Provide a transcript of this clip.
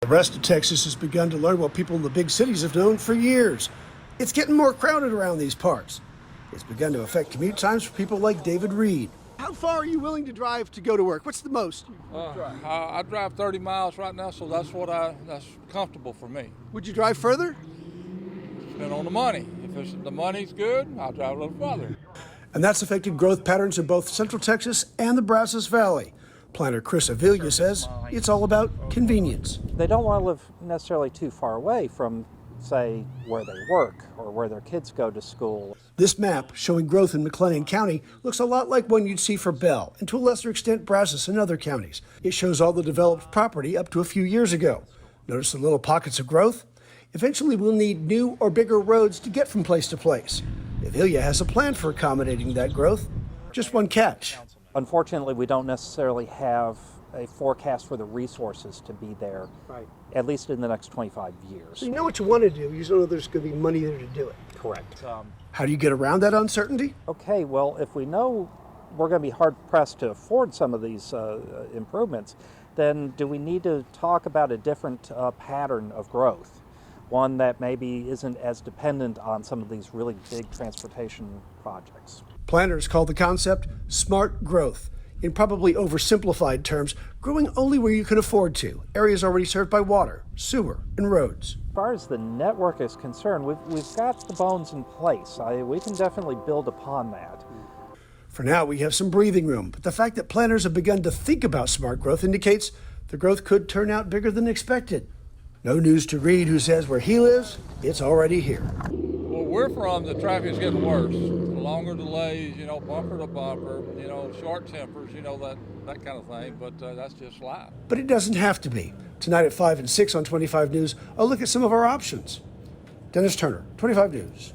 rest of Texas has begun to learn what people in the big cities have known for years. It's getting more crowded around these parts. It's begun to affect commute times for people like David Reed. How far are you willing to drive to go to work? What's the most you drive? I drive 30 miles right now, so that's comfortable for me. Would you drive further? Depending on the money. If the money's good, I'll drive a little further. And that's affected growth patterns in both Central Texas and the Brazos Valley. Planner Chris Avila says it's all about convenience. They don't want to live necessarily too far away from, say, where they work or where their kids go to school. This map showing growth in McLennan County looks a lot like one you'd see for Bell, and to a lesser extent Brazos and other counties. It shows all the developed property up to a few years ago. Notice the little pockets of growth? Eventually we'll need new or bigger roads to get from place to place. Avila has a plan for accommodating that growth. Just one catch. Unfortunately, we don't necessarily have a forecast for the resources to be there, at least in the next 25 years. So you know what you want to do, you just don't know there's going to be money there to do it. Correct. How do you get around that uncertainty? Okay, well, if we know we're going to be hard-pressed to afford some of these improvements, then do we need to talk about a different pattern of growth? One that maybe isn't as dependent on some of these really big transportation projects. Planners call the concept smart growth. In probably oversimplified terms, growing only where you can afford to, areas already served by water, sewer, and roads. As far as the network is concerned, we've got the bones in place. We can definitely build upon that. For now, we have some breathing room, but the fact that planners have begun to think about smart growth indicates the growth could turn out bigger than expected. No news to Reed, who says where he lives, it's already here. Where we're from, the traffic's getting worse. Longer delays, bumper to bumper, short tempers, that kind of thing, but that's just life. But it doesn't have to be. Tonight at 5 and 6 on 25 News, I'll look at some of our options. Dennis Turner, 25 News.